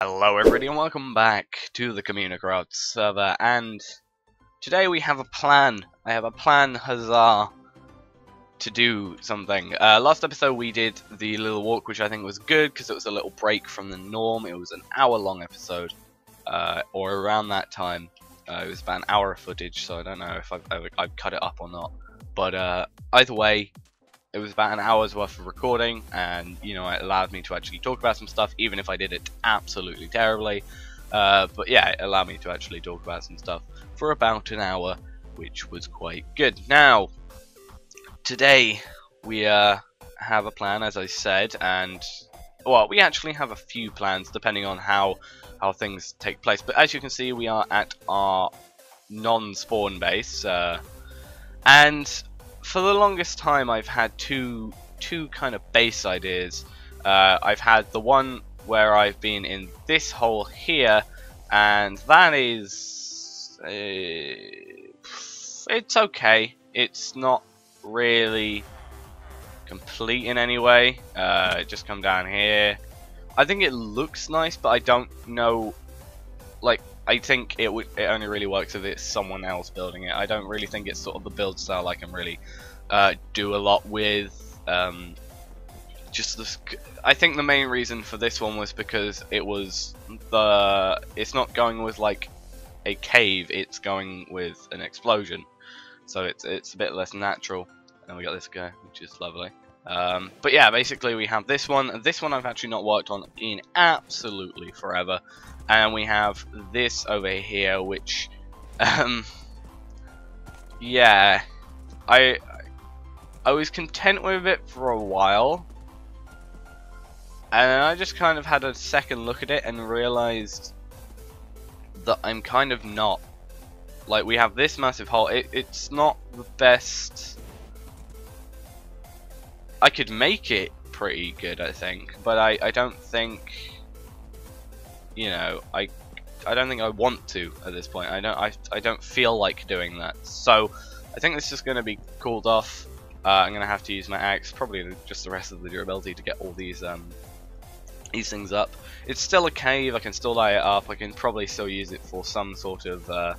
Hello everybody and welcome back to the Communicraft server, and today we have a plan. I have a plan, huzzah, to do something. Last episode we did the little walk, which I think was good because it was a little break from the norm. It was an hour-long episode, or around that time. It was about an hour of footage, so I don't know if I've cut it up or not. But either way, it was about an hour's worth of recording, and you know, it allowed me to actually talk about some stuff, even if I did it absolutely terribly. But yeah, it allowed me to actually talk about some stuff for about an hour, which was quite good. Now, today we have a plan, as I said, and well, we actually have a few plans depending on how things take place. But as you can see, we are at our non-spawn base, and for the longest time I've had two kind of base ideas. I've had the one where I've been in this hole here, and that is it's okay. It's not really complete in any way. Just come down here. I think it looks nice, but I don't know, like, I think it only really works if it's someone else building it. I don't really think it's sort of the build style I can really do a lot with. Just this, I think the main reason for this one was because it's not going with like a cave, it's going with an explosion, so it's a bit less natural. And we got this guy, which is lovely. But yeah, basically we have this one. This one I've actually not worked on in absolutely forever. And we have this over here, which, yeah, I was content with it for a while, and then I just kind of had a second look at it and realized that I'm kind of not. Like, we have this massive hole. It's not the best. I could make it pretty good, I think, but I don't think, you know, I don't think I want to at this point. I don't feel like doing that. So I think this is going to be cooled off. I'm going to have to use my axe, probably just the rest of the durability, to get all these things up. It's still a cave. I can still light it up. I can probably still use it for some sort of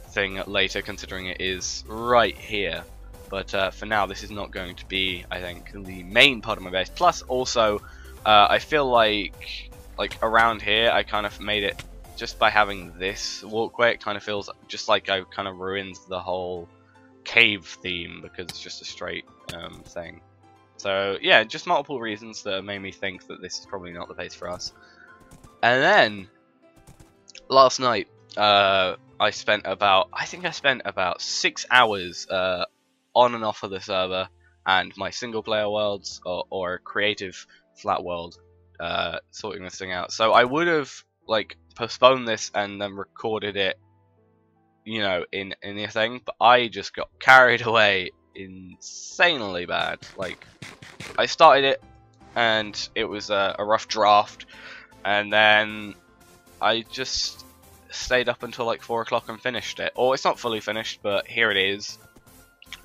thing later, considering it is right here. But for now, this is not going to be, I think, the main part of my base. Plus, also, I feel like around here, I kind of made it, just by having this walkway, it kind of feels just like I've kind of ruined the whole cave theme, because it's just a straight thing. So yeah, just multiple reasons that made me think that this is probably not the base for us. And then last night, I think I spent about 6 hours on and off of the server and my single player worlds, or creative flat world, sorting this thing out. So I would have like postponed this and then recorded it, you know, in the thing, but I just got carried away insanely bad. Like, I started it and it was a rough draft, and then I just stayed up until like 4 o'clock and finished it. Or it's not fully finished, but here it is.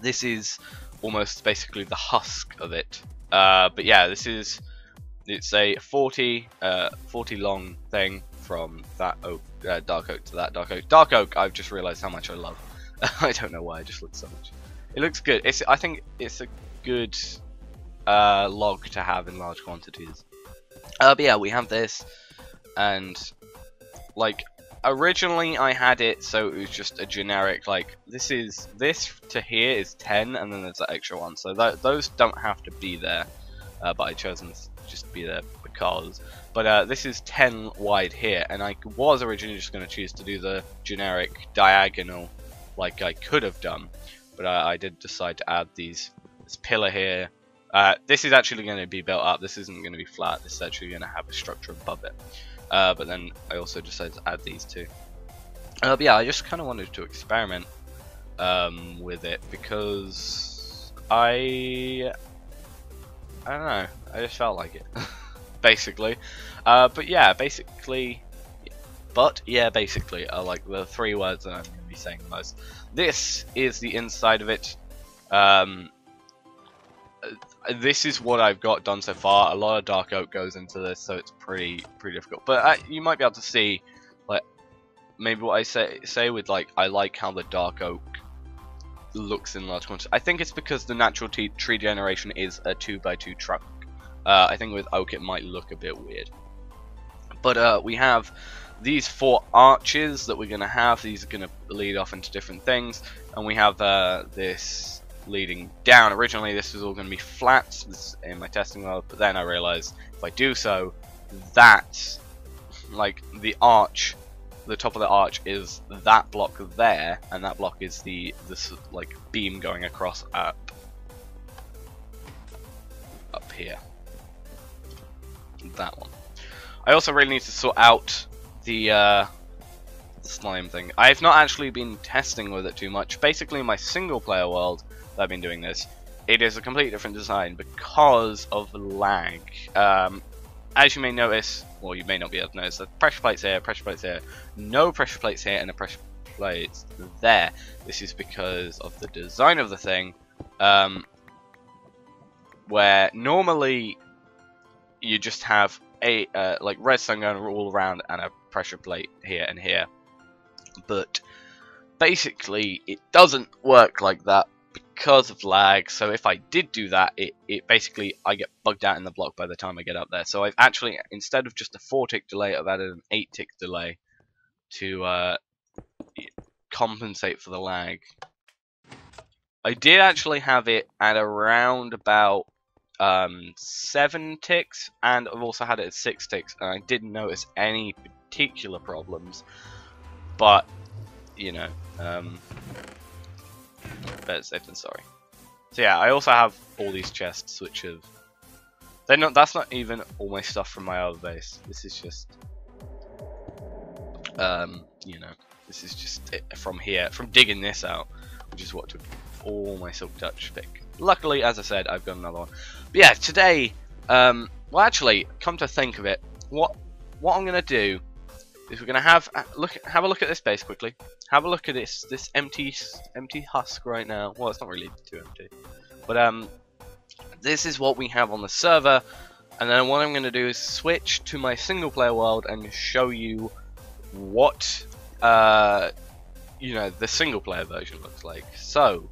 This is almost basically the husk of it. But yeah, it's a 40 long thing from that oak, dark oak to that dark oak. Dark oak, I've just realized how much I love. I don't know why, it just looks so much. It looks good. I think it's a good log to have in large quantities. But yeah, we have this, and like, originally I had it so it was just a generic, like, this to here is 10, and then there's that extra one, so those don't have to be there, but I chose them to just be there because. But this is 10 wide here, and I was originally just going to choose to do the generic diagonal like I could have done, but I did decide to add this pillar here. This is actually going to be built up. This isn't going to be flat. This is actually going to have a structure above it. But then I also decided to add these two. But yeah, I just kind of wanted to experiment with it because I don't know. I just felt like it, basically. But yeah, basically are like the 3 words that I'm going to be saying the most. This is the inside of it. this is what I've got done so far. A lot of dark oak goes into this, so it's pretty difficult. But you might be able to see, like, maybe what I say with, like, I like how the dark oak looks in large quantities. I think it's because the natural tree generation is a 2x2 trunk. I think with oak it might look a bit weird. But we have these 4 arches that we're going to have. These are going to lead off into different things. And we have this leading down. Originally this was all going to be flat, this is in my testing world, but then I realized if I do so, that, like, the arch, the top of the arch is that block there, and that block is this like beam going across up here. That one. I also really need to sort out the slime thing. I've not actually been testing with it too much. Basically, in my single player world that I've been doing this, it is a completely different design because of lag. As you may notice, well, you may not be able to notice, the pressure plates here, no pressure plates here, and a pressure plates there. This is because of the design of the thing, where normally you just have a like redstone going all around and a pressure plate here and here, but basically it doesn't work like that because of lag. So if I did do that, it basically, I get bugged out in the block by the time I get up there. So I've actually, instead of just a 4-tick delay, I've added an 8-tick delay to compensate for the lag. I did actually have it at around about 7 ticks, and I've also had it at 6 ticks, and I didn't notice any particular problems, but you know, better safe than sorry. So yeah, I also have all these chests which have, they're not, that's not even all my stuff from my other base. This is just you know, this is just it from here, from digging this out, which is what took all my silk touch pick. Luckily, as I said, I've got another one. But yeah, today, well, actually, come to think of it, what I'm gonna do is we're gonna have a look at this base quickly. Have a look at this empty husk right now. Well, it's not really too empty, but this is what we have on the server. And then what I'm gonna do is switch to my single player world and show you what you know, the single player version looks like. So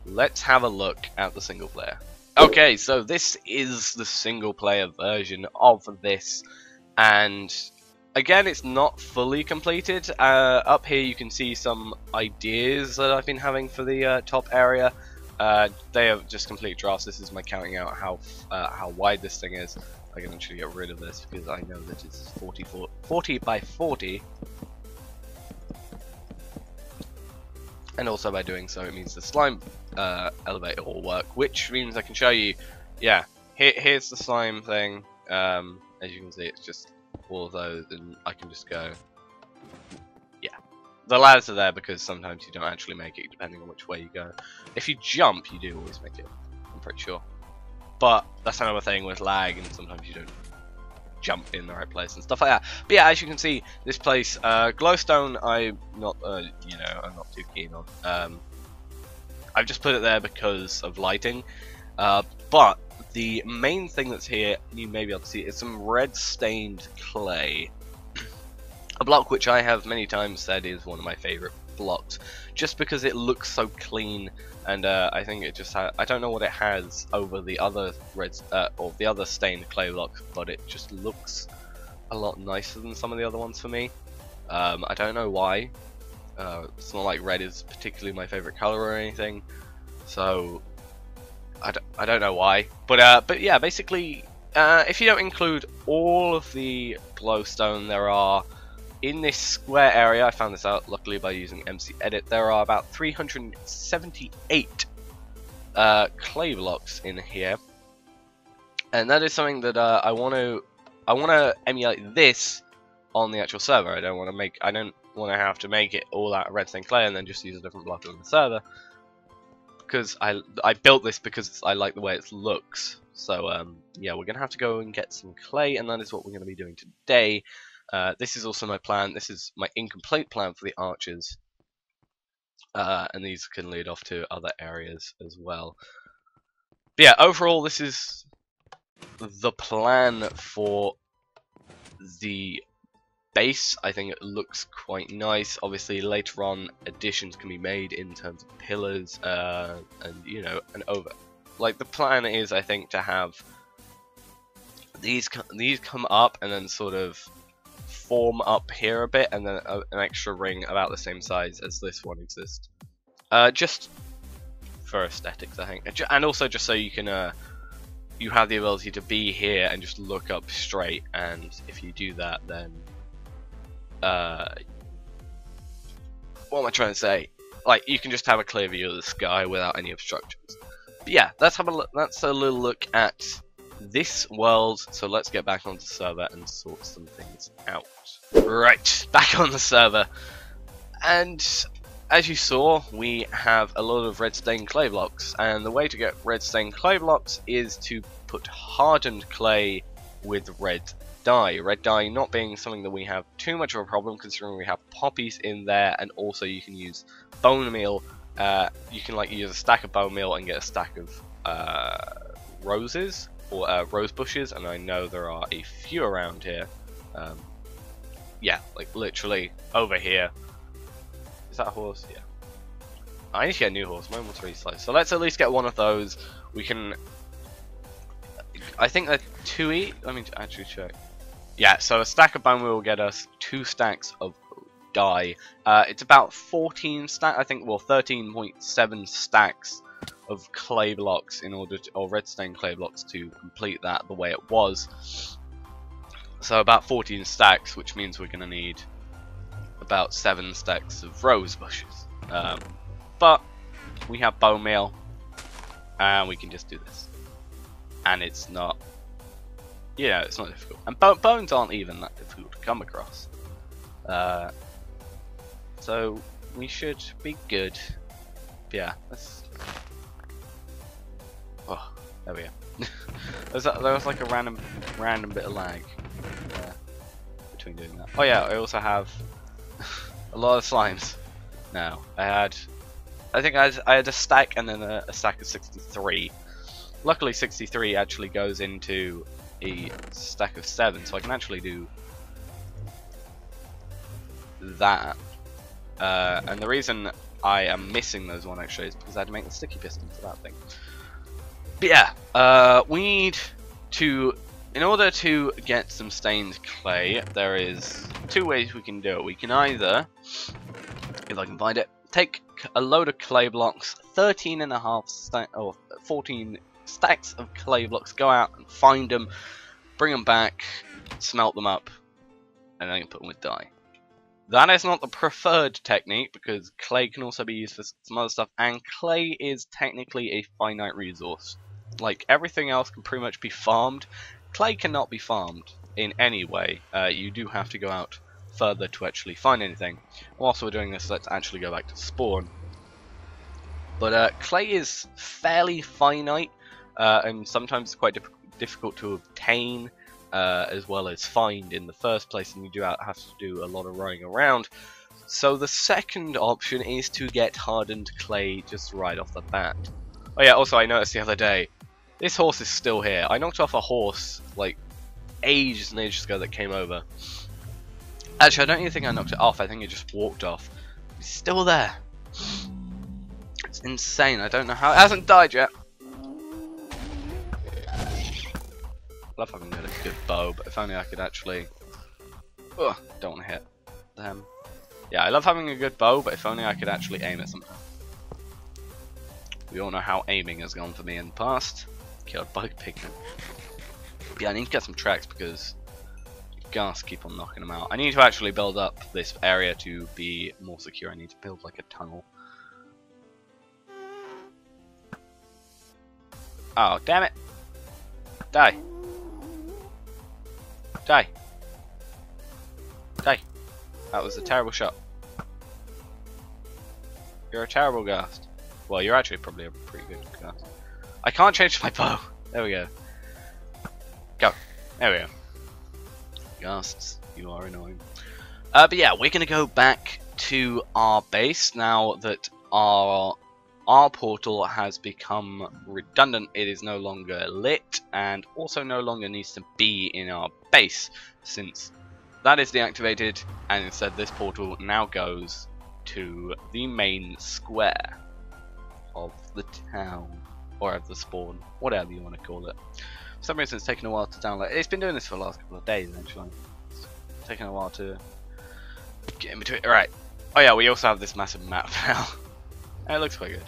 let's have a look at the single player. Okay, so this is the single player version of this, and again, it's not fully completed. Up here you can see some ideas that I've been having for the top area. They are just complete drafts. This is my counting out how wide this thing is. I can actually get rid of this because I know that it's 40 by 40. And also by doing so, it means the slime elevator will work, which means I can show you, yeah, here's the slime thing. As you can see, it's just all of those, and I can just go, yeah. The ladders are there because sometimes you don't actually make it, depending on which way you go. If you jump, you do always make it, I'm pretty sure. But that's another thing with lag, and sometimes you don't jump in the right place and stuff like that. But yeah, as you can see, this place, glowstone, I'm not, you know, I'm not too keen on. I've just put it there because of lighting. But the main thing that's here, you may be able to see, is some red stained clay. A block which I have many times said is one of my favorite blocks, just because it looks so clean, and I think it just I don't know what it has over the other reds or the other stained clay blocks, but it just looks a lot nicer than some of the other ones for me. I don't know why. It's not like red is particularly my favorite color or anything, so I don't know why. But yeah, basically, if you don't include all of the glowstone there are in this square area, I found this out luckily by using MC Edit, there are about 378 clay blocks in here, and that is something that I want to emulate this on the actual server. I don't want to have to make it all out of redstone clay and then just use a different block on the server, because I built this because I like the way it looks. So yeah, we're gonna have to go and get some clay, and that is what we're gonna be doing today. This is also my plan. This is my incomplete plan for the archers, and these can lead off to other areas as well. But yeah, overall, this is the plan for the base. I think it looks quite nice. Obviously, later on, additions can be made in terms of pillars, and you know, and over. Like the plan is, I think, to have these come up and then sort of form up here a bit, and then an extra ring about the same size as this one exists. Just for aesthetics, I think, and also just so you can you have the ability to be here and just look up straight, and if you do that, then what am I trying to say? Like, you can just have a clear view of the sky without any obstructions. But yeah, let's have a look. That's a little look at this world. So let's get back onto the server and sort some things out. Right, back on the server, and as you saw, we have a lot of red stained clay blocks, and the way to get red stained clay blocks is to put hardened clay with red dye. Red dye not being something that we have too much of a problem, considering we have poppies in there, and also you can use bone meal. You can like use a stack of bone meal and get a stack of roses or rose bushes, and I know there are a few around here. Yeah, like literally over here. Is that a horse? Yeah. I need to get a new horse. Mine was really slow. So let's at least get one of those. We can. I think they're 2 each. Let me actually check. Yeah, so a stack of bone will get us 2 stacks of dye. It's about 14 stacks. I think, well, 13.7 stacks of clay blocks in order to, or red stained clay blocks to complete that the way it was. So about 14 stacks, which means we're going to need about 7 stacks of rose bushes, but we have bone meal and we can just do this, and it's not, you know, it's not difficult, and bones aren't even that difficult to come across, so we should be good. But yeah, let's, oh, there we go. there was like a random bit of lag between doing that. Oh yeah, I also have a lot of slimes now. I think I had a stack and then a stack of 63. Luckily 63 actually goes into a stack of 7, so I can actually do that. And the reason I am missing those one extra is because I had to make the sticky piston for that thing. But yeah, we need to, in order to get some stained clay, there is 2 ways we can do it. We can either, if I can find it, take a load of clay blocks, 14 stacks of clay blocks, go out and find them, bring them back, smelt them up, and then put them with dye. That is not the preferred technique, because clay can also be used for some other stuff, and clay is technically a finite resource. Like, everything else can pretty much be farmed. Clay cannot be farmed in any way. You do have to go out further to actually find anything. Whilst we're doing this, let's actually go back to spawn. But clay is fairly finite, and sometimes quite difficult to obtain, as well as find in the first place, and you do have to do a lot of running around. So the second option is to get hardened clay just right off the bat. Oh yeah, also I noticed the other day, this horse is still here. I knocked off a horse like ages and ages ago that came over. Actually, I don't even think I knocked it off. I think it just walked off. It's still there. It's insane. I don't know how it hasn't died yet. I love having a good bow, but if only I could actually. Ugh, don't want to hit them. Yeah, I love having a good bow, but if only I could actually aim it sometime. We all know how aiming has gone for me in the past. Killed bug pigmen. But yeah, I need to get some tracks because gas keep on knocking them out. I need to actually build up this area to be more secure. I need to build like a tunnel. Oh, damn it! Die! Die! Die! That was a terrible shot. You're a terrible ghast. Well, you're actually probably a pretty good ghast. I can't change my bow. There we go. Go. There we go. Ghasts, you are annoying. But yeah, we're gonna go back to our base now that our our portal has become redundant. It is no longer lit, and also no longer needs to be in our base, since that is deactivated, and instead this portal now goes to the main square of the town, or of the spawn, whatever you want to call it. For some reason it's taken a while to download. It's been doing this for the last couple of days actually. It's taken a while to get in between. Right. Oh yeah, we also have this massive map now. It looks quite good.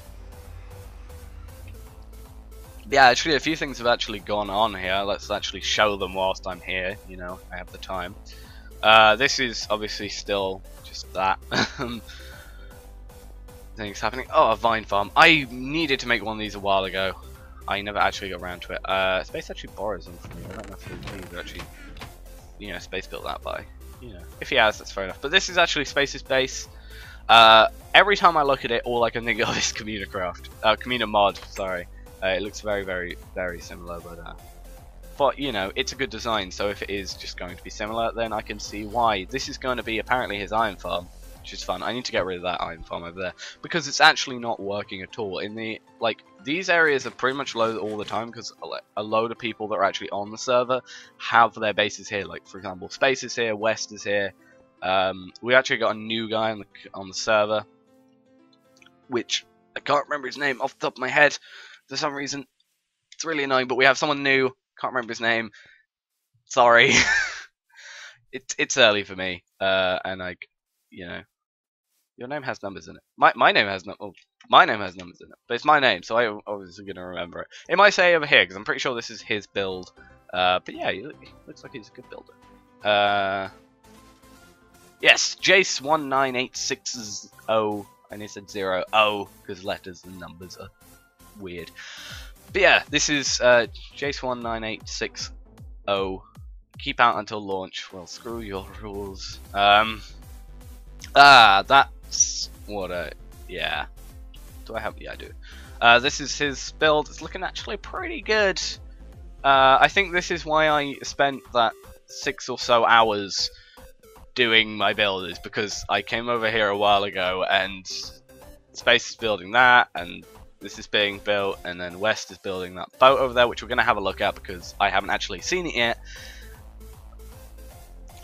Yeah, actually a few things have actually gone on here. Let's actually show them whilst I'm here, you know, I have the time. This is obviously still just that. Things happening. Oh, a vine farm. I needed to make one of these a while ago. I never actually got around to it. Space actually borrows them from me. I don't know if he's actually, you know, Space built that by. You know, if he has, that's fair enough. But this is actually Space's base. Every time I look at it, all I can think of is Communicraft. Communomod, sorry. It looks very, very, very similar, but you know, it's a good design. So if it is just going to be similar, then I can see why. This is going to be apparently his iron farm, which is fun. I need to get rid of that iron farm over there because it's actually not working at all. In the these areas are pretty much loaded all the time because a load of people that are actually on the server have their bases here. Like for example, Space is here, West is here. We actually got a new guy on the server, which I can't remember his name off the top of my head for some reason. It's really annoying, but we have someone new. Can't remember his name. Sorry. It's early for me, and you know, your name has numbers in it. My name has my name has numbers in it, but it's my name, so I'm obviously gonna remember it. It might say over here because I'm pretty sure this is his build. But yeah, he looks like he's a good builder. Yes, Jace19860, and he said 0 because letters and numbers are weird. But yeah, this is Jace19860. Keep out until launch. Well, screw your rules. That's what yeah. Do I have? Yeah, I do. This is his build. It's looking actually pretty good. I think this is why I spent that 6 or so hours doing my build, is because I came over here a while ago and Space is building that, and this is being built, and then West is building that boat over there, which we're going to have a look at because I haven't actually seen it yet.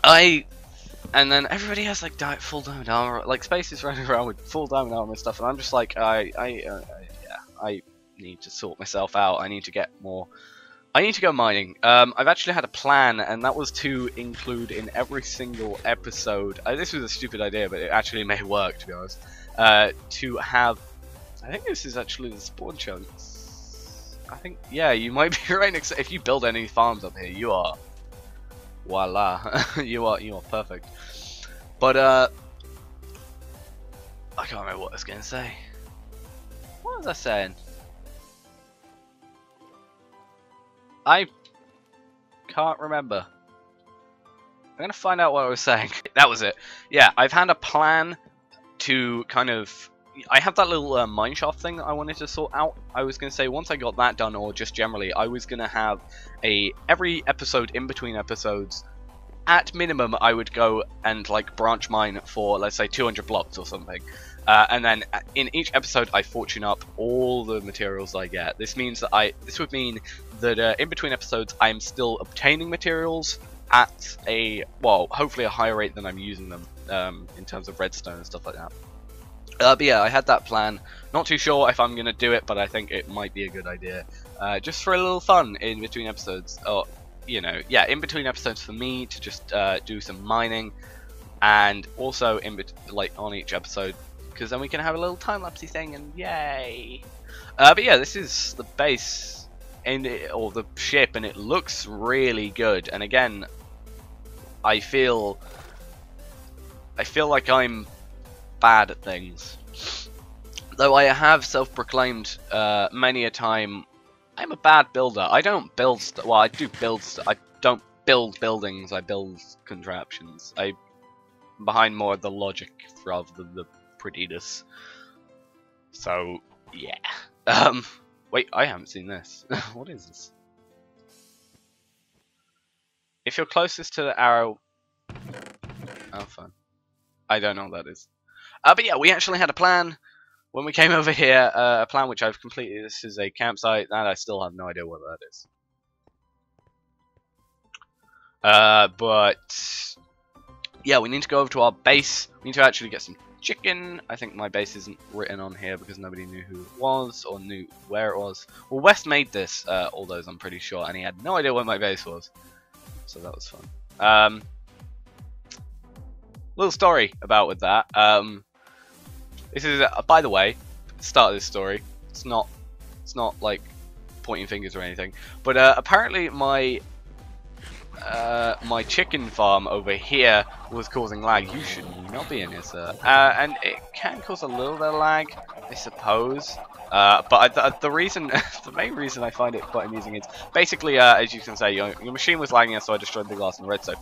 And then everybody has like full diamond armor, like Space is running around with full diamond armor and stuff, and I'm just like, yeah, I need to sort myself out. I need to get more. I need to go mining. I've actually had a plan, and that was to include in every single episode. This was a stupid idea, but it actually may work, to be honest. To have, I think this is actually the spawn chunks. I think, yeah, you might be right. If you build any farms up here, you are, voila, you are perfect. But I can't remember what I was gonna say. What was I saying? I can't remember. I'm gonna find out what I was saying. That was it. Yeah, I've had a plan to kind of. I have that little mineshaft thing that I wanted to sort out. I was gonna say once I got that done, or just generally, I was gonna have every episode, in between episodes, at minimum, I would go and like branch mine for, let's say, 200 blocks or something. And then in each episode, I fortune up all the materials I get. This means that this would mean that in between episodes, I'm still obtaining materials at hopefully a higher rate than I'm using them in terms of redstone and stuff like that. But yeah, I had that plan. Not too sure if I'm gonna do it, but I think it might be a good idea, just for a little fun in between episodes. Or you know, yeah, in between episodes for me to just do some mining, and also on each episode. Because then we can have a little time-lapsey thing, and yay! But yeah, this is the base, or the ship, and it looks really good. And again, I feel like I'm bad at things. Though I have self-proclaimed many a time, I'm a bad builder. I don't build well, I do build I don't build buildings, I build contraptions. I'm behind more of the logic rather than the prettiness. So yeah. Wait, I haven't seen this. What is this? If you're closest to the arrow, oh fun. I don't know what that is. But yeah, we actually had a plan when we came over here, a plan which I've completed. This is a campsite, and I still have no idea what that is. But yeah, we need to go over to our base. We need to actually get some chicken. I think my base isn't written on here because nobody knew who it was or knew where it was. Well, West made this, all those I'm pretty sure, and he had no idea where my base was. So that was fun. Little story about with that. This is, by the way, start of this story. It's not like pointing fingers or anything, but apparently my chicken farm over here was causing lag. You should not be in here, sir. And it can cause a little bit of lag, I suppose. But the reason, the main reason I find it quite amusing is basically, as you can say, your machine was lagging, so I destroyed the glass and the redstone.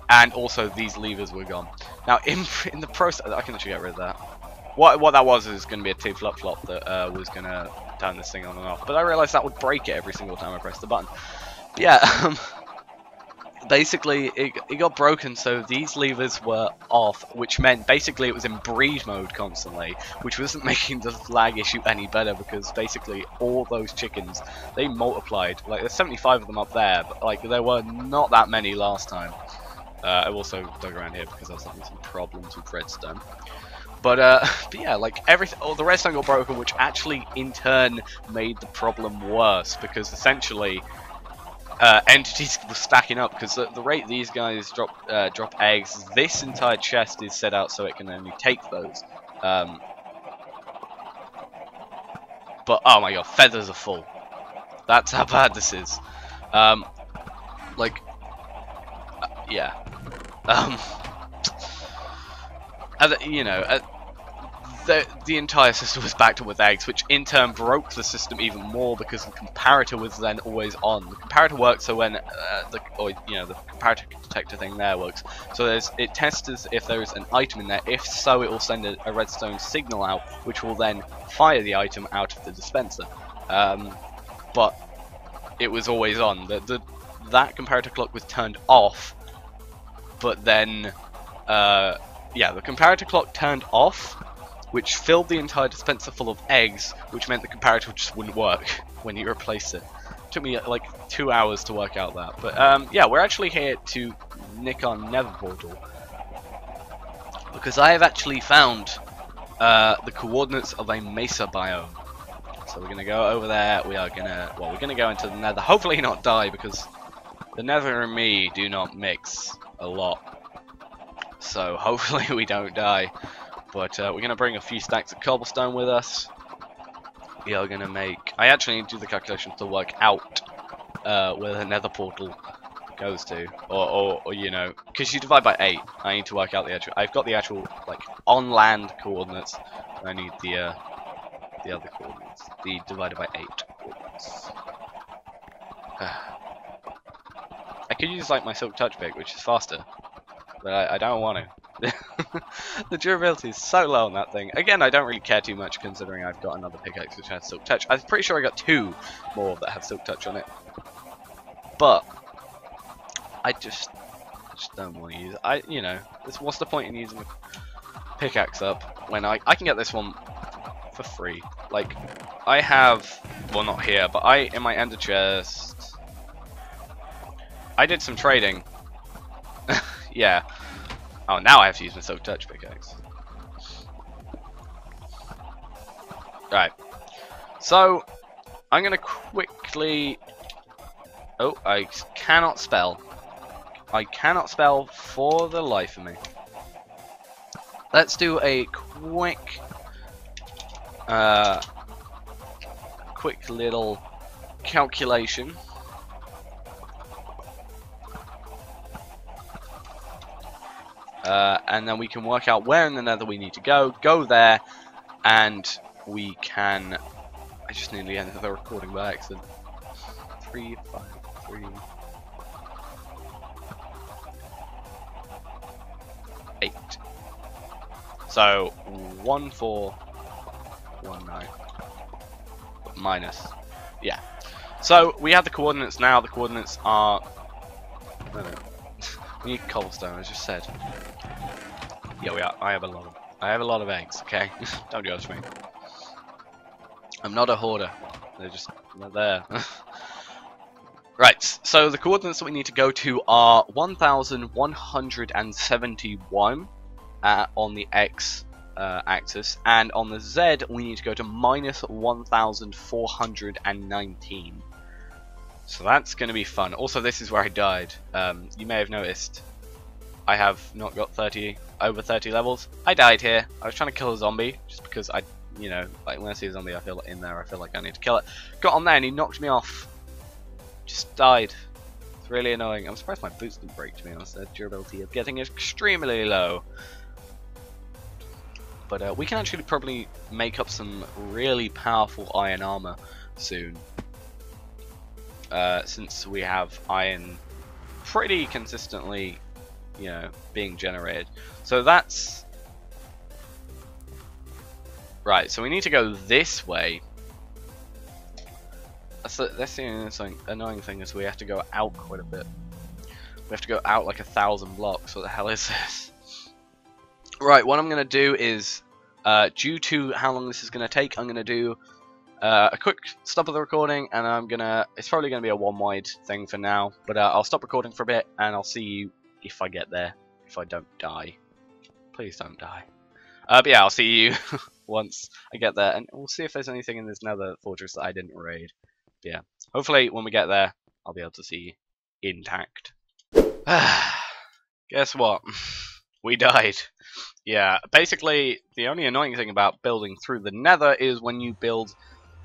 And also these levers were gone. Now in the process, I can actually get rid of that. What that was is going to be a T flop that was going to turn this thing on and off. But I realised that would break it every single time I pressed the button. But yeah. Basically, it got broken, so these levers were off, which meant basically it was in breed mode constantly, which wasn't making the lag issue any better because basically all those chickens, they multiplied. Like, there's 75 of them up there, but like there were not that many last time. I also dug around here because I was having some problems with redstone. But yeah, like everything, the redstone got broken, which actually in turn made the problem worse because essentially entities were stacking up because the rate these guys drop eggs, this entire chest is set out so it can only take those. But oh my god, feathers are full. That's how bad this is. Yeah. You know, the entire system was backed up with eggs, which in turn broke the system even more because the comparator was then always on. The comparator works so when the comparator detector thing there works. So it tests if there is an item in there. If so, it will send a redstone signal out, which will then fire the item out of the dispenser. But it was always on. That comparator clock was turned off, but then yeah, the comparator clock turned off, which filled the entire dispenser full of eggs, which meant the comparator just wouldn't work when you replaced it. It took me like 2 hours to work out that. But yeah, we're actually here to nick our nether portal, because I have actually found the coordinates of a Mesa biome. So we're gonna go over there. We're gonna go into the nether. Hopefully not die, because the nether and me do not mix a lot. So hopefully we don't die. But we're going to bring a few stacks of cobblestone with us. We are going to make... I actually need to do the calculations to work out where the nether portal goes to. Or you know, because you divide by 8. I need to work out the actual... I've got the actual, like, on-land coordinates. I need the other coordinates. The divided by 8 coordinates. I could use, like, my silk touch pick, which is faster. But I don't want to. The durability is so low on that thing. Again, I don't really care too much considering I've got another pickaxe which has silk touch. I'm pretty sure I got 2 more that have silk touch on it. But I just don't want to use it. You know, what's the point in using a pickaxe up when I can get this one for free? Like, I have, well, not here, but in my ender chest, I did some trading. Yeah. Oh, now I have to use my silk touch pickaxe. Right. So, I'm going to quickly... Oh, I cannot spell. I cannot spell for the life of me. Let's do a quick little calculation. And then we can work out where in the nether we need to go there, and we can... I just nearly ended the recording by accident. 3, 5, 3... 8. So 1, 4, 1, 9 minus. Yeah. So we have the coordinates now. The coordinates are... No. We need cobblestone, as I just said. Yeah, we are. I have a lot of eggs. Okay, don't judge me. I'm not a hoarder. They're just not there. Right, so the coordinates that we need to go to are 1171 on the X axis, and on the Z we need to go to minus 1419. So that's going to be fun. Also, this is where I died. You may have noticed I have not got over 30 levels. I died here. I was trying to kill a zombie just because I, you know, like when I see a zombie, I feel like in there, I feel like I need to kill it. Got on there and he knocked me off. Just died. It's really annoying. I'm surprised my boots didn't break, to be honest. Their durability is getting extremely low. But we can actually probably make up some really powerful iron armor soon. Since we have iron pretty consistently, you know, being generated. So that's... Right, so we need to go this way. That's the annoying thing is we have to go out quite a bit. We have to go out like 1,000 blocks. What the hell is this? Right, what I'm going to do is, due to how long this is going to take, I'm going to do a quick stop of the recording, and it's probably going to be a one-wide thing for now, but I'll stop recording for a bit, and I'll see you if I get there, if I don't die. Please don't die. But yeah, I'll see you once I get there, and we'll see if there's anything in this nether fortress that I didn't raid. But yeah, hopefully when we get there, I'll be able to see you intact. Guess what? We died. Yeah, basically, the only annoying thing about building through the nether is when you build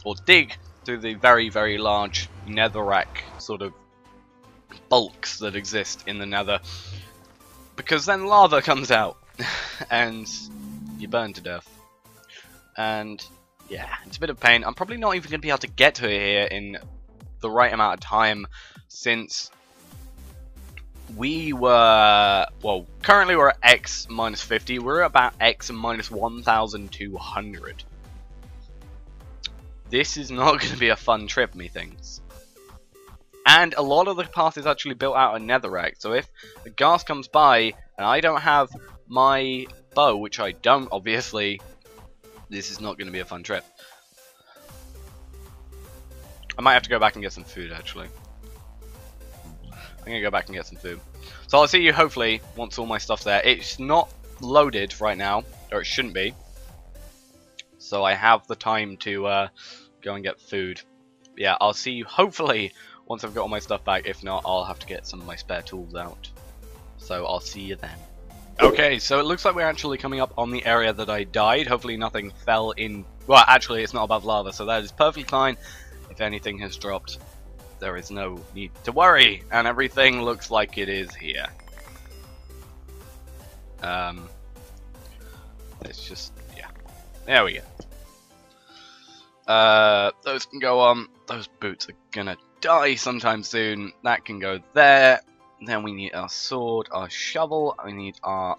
or dig through the very, very large netherrack sort of bulks that exist in the nether. Because then lava comes out, and you burn to death. And yeah, it's a bit of pain. I'm probably not even going to be able to get to it here in the right amount of time, since we were, well, currently we're at X minus 50. We're about X minus 1,200. This is not going to be a fun trip, methinks. And a lot of the path is actually built out of netherrack, so if a ghast comes by and I don't have my bow, which I don't, obviously, this is not going to be a fun trip. I might have to go back and get some food, actually. I'm going to go back and get some food. So I'll see you, hopefully, once all my stuff's there. It's not loaded right now, or it shouldn't be. So I have the time to go and get food. Yeah, I'll see you, hopefully, once I've got all my stuff back. If not, I'll have to get some of my spare tools out. So I'll see you then. Okay, so it looks like we're actually coming up on the area that I died. Hopefully nothing fell in... Well, actually, it's not above lava, so that is perfectly fine. If anything has dropped, there is no need to worry, and everything looks like it is here. It's just... yeah. There we go. Those can go on. Those boots are gonna die sometime soon. That can go there. Then we need our sword, our shovel. We need our...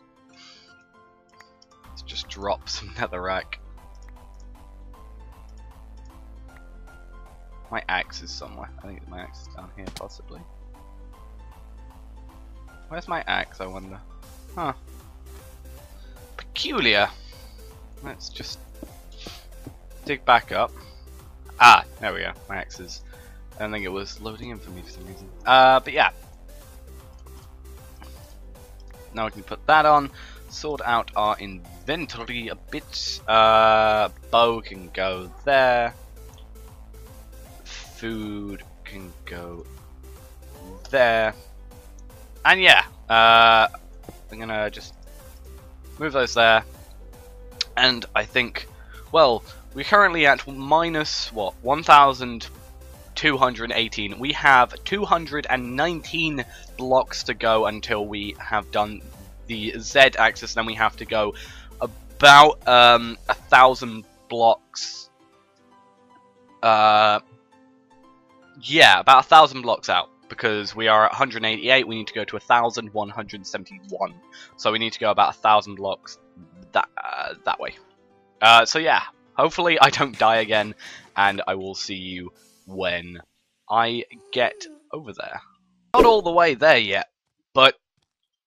Let's just drop some netherrack. My axe is somewhere. I think my axe is down here, possibly. Where's my axe, I wonder? Huh. Peculiar. Let's just dig back up. Ah, there we go. My axe is... I don't think it was loading in for me for some reason. But yeah. Now we can put that on. Sort out our inventory a bit. Bow can go there. Food can go there. And yeah, I'm gonna just move those there. And I think, well, we're currently at minus, what, 1,218. We have 219 blocks to go until we have done the Z axis. Then we have to go about 1,000 blocks. Yeah, about 1,000 blocks out, because we are at 188. We need to go to 1,171. So we need to go about 1,000 blocks that way. So yeah, hopefully I don't die again, and I will see you when I get over there. Not all the way there yet, but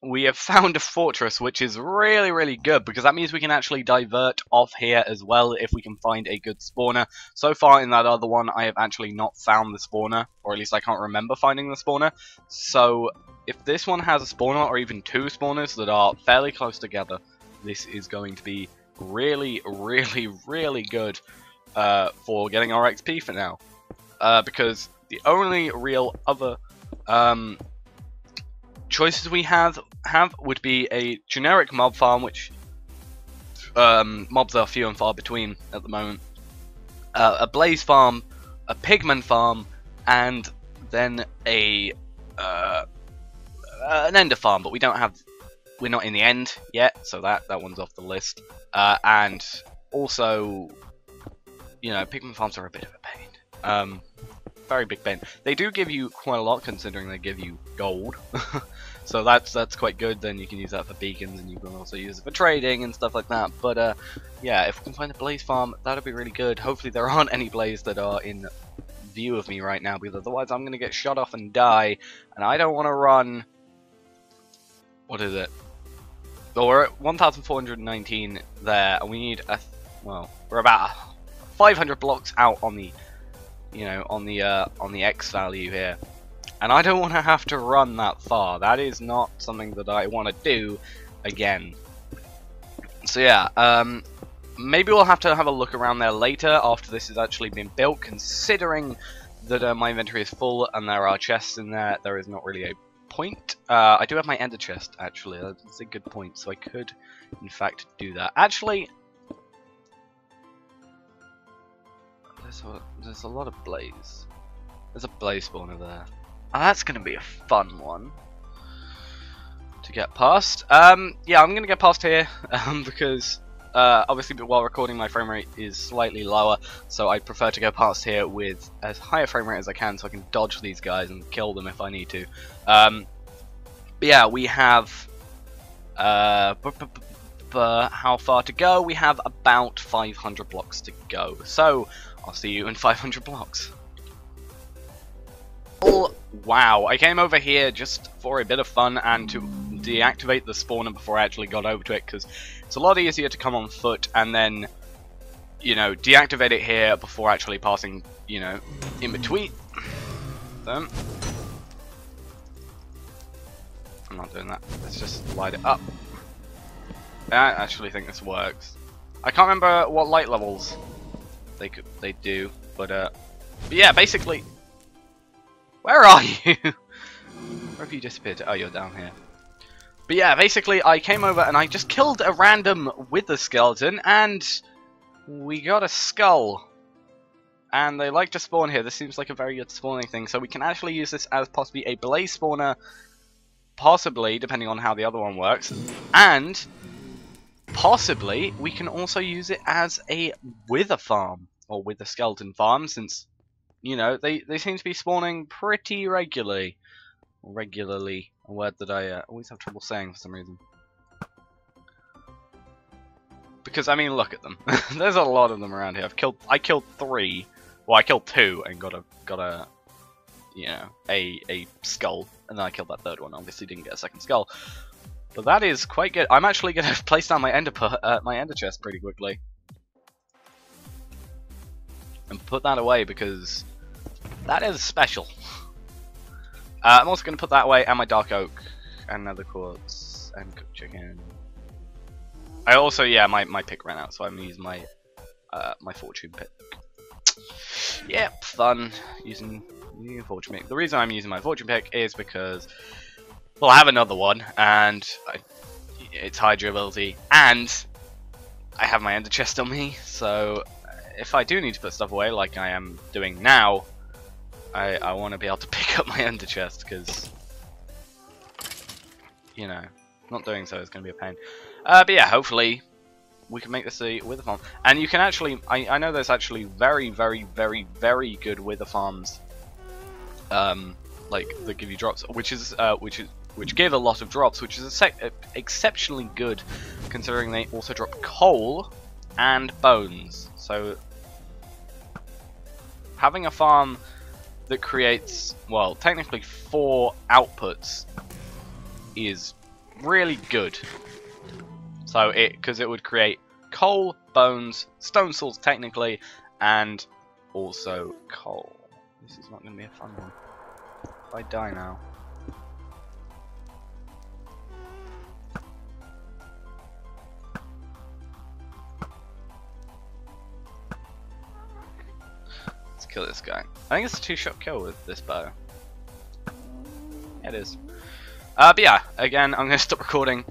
we have found a fortress, which is really, really good, because that means we can actually divert off here as well if we can find a good spawner. So far in that other one, I have actually not found the spawner, or at least I can't remember finding the spawner. So if this one has a spawner, or even two spawners that are fairly close together, this is going to be really, really, really good for getting our XP for now. Because the only real other choices we have would be a generic mob farm, which mobs are few and far between at the moment, a blaze farm, a pigman farm, and then an ender farm, but we're not in the end yet, so that one's off the list. And also, you know, pigman farms are a bit of a pain. Very big pain. They do give you quite a lot, considering they give you gold. So that's quite good. Then you can use that for beacons, and you can also use it for trading and stuff like that. But yeah, if we can find a blaze farm, that'd be really good. Hopefully there aren't any blaze that are in view of me right now, because otherwise I'm gonna get shot off and die, and I don't want to run. What is it? So we're at 1,419 there, and we need well, we're about 500 blocks out on the, you know, on the X value here. And I don't want to have to run that far. That is not something that I want to do again. So yeah, maybe we'll have to have a look around there later after this has actually been built, considering that my inventory is full and there are chests in there. There is not really a point. I do have my ender chest, actually. That's a good point, so I could, in fact, do that. Actually, there's a lot of blaze. There's a blaze spawner there. That's going to be a fun one to get past. Yeah, I'm going to get past here because obviously while recording my frame rate is slightly lower, so I prefer to go past here with as high a frame rate as I can so I can dodge these guys and kill them if I need to. But yeah, we have how far to go? We have about 500 blocks to go, so I'll see you in 500 blocks. Oh, wow, I came over here just for a bit of fun and to deactivate the spawner before I actually got over to it, because it's a lot easier to come on foot and then, you know, deactivate it here before actually passing, you know, in between them. I'm not doing that. Let's just light it up. I actually think this works. I can't remember what light levels they do, but yeah, basically. Where are you? Where have you disappeared? Oh, you're down here. But yeah, basically I came over and I just killed a random wither skeleton and we got a skull. And they like to spawn here. This seems like a very good spawning thing. So we can actually use this as possibly a blaze spawner. Possibly, depending on how the other one works. And possibly we can also use it as a wither farm. Or wither skeleton farm, since, you know, they seem to be spawning pretty regularly. Regularly, a word that I always have trouble saying for some reason. Because I mean, look at them. There's a lot of them around here. I killed 3. Well, I killed 2 and got a you know, a skull, and then I killed that 3rd one. Obviously, didn't get a 2nd skull, but that is quite good. I'm actually gonna place down my ender chest pretty quickly. And put that away because that is special. I'm also going to put that away, and my dark oak, and nether quartz, and cooked chicken. I also, yeah, my pick ran out, so I'm going to use my my fortune pick. Yep, fun using a fortune pick. The reason I'm using my fortune pick is because, well, I have another one, and it's high durability, and I have my ender chest on me, so if I do need to put stuff away, like I am doing now, I want to be able to pick up my ender chest, because, you know, not doing so is going to be a pain. But yeah, hopefully we can make this a wither farm. And you can actually, I know there's actually very, very, very, very good wither farms, like, that give you drops, which give a lot of drops, which is exceptionally good, considering they also drop coal and bones. So having a farm that creates, well, technically 4 outputs is really good. So because it would create coal, bones, stone swords technically, and also coal. This is not going to be a fun one. If I die now. Let's kill this guy. I think it's a 2-shot kill with this bow. Yeah, it is. But yeah, again, I'm going to stop recording,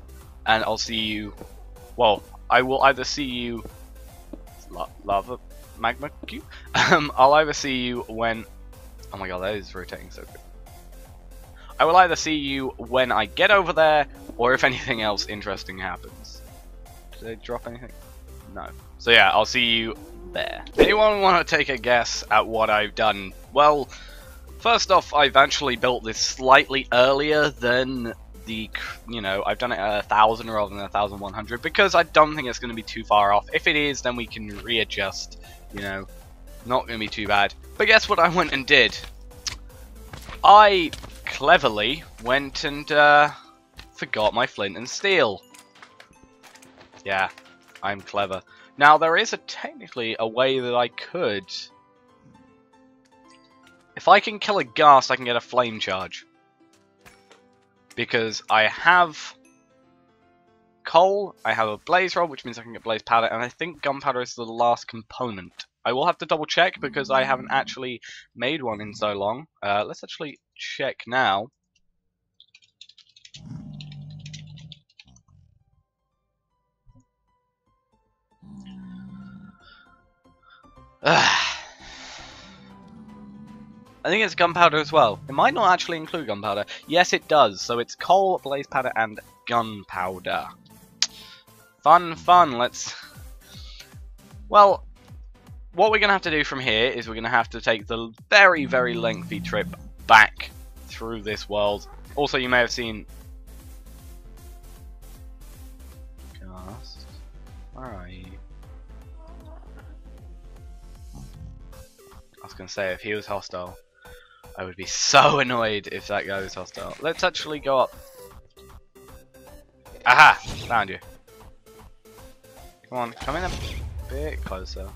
and I'll see you. Well, I will either see you. Lava magma cube. I'll either see you when. Oh my god, that is rotating so quick. I will either see you when I get over there, or if anything else interesting happens. Did they drop anything? No. So yeah, I'll see you there. Anyone want to take a guess at what I've done? Well, first off, I've actually built this slightly earlier than the, you know, I've done it at 1,000 rather than 1,100 because I don't think it's going to be too far off. If it is, then we can readjust, you know, not going to be too bad. But guess what I went and did? I cleverly went and forgot my flint and steel. Yeah, I'm clever. Now, there is technically a way that I could. If I can kill a ghast, I can get a flame charge. Because I have coal, I have a blaze rod, which means I can get blaze powder, and I think gunpowder is the last component. I will have to double check because I haven't actually made one in so long. Let's actually check now. I think it's gunpowder as well. It might not actually include gunpowder. Yes, it does. So it's coal, blaze powder, and gunpowder. Fun, fun. Let's. Well, what we're going to have to do from here is we're going to have to take the very, very lengthy trip back through this world. Also, you may have seen. Ghast. Where are you? I was going to say, if he was hostile, I would be so annoyed if that guy was hostile. Let's actually go up. Aha! Found you. Come on, come in a bit closer.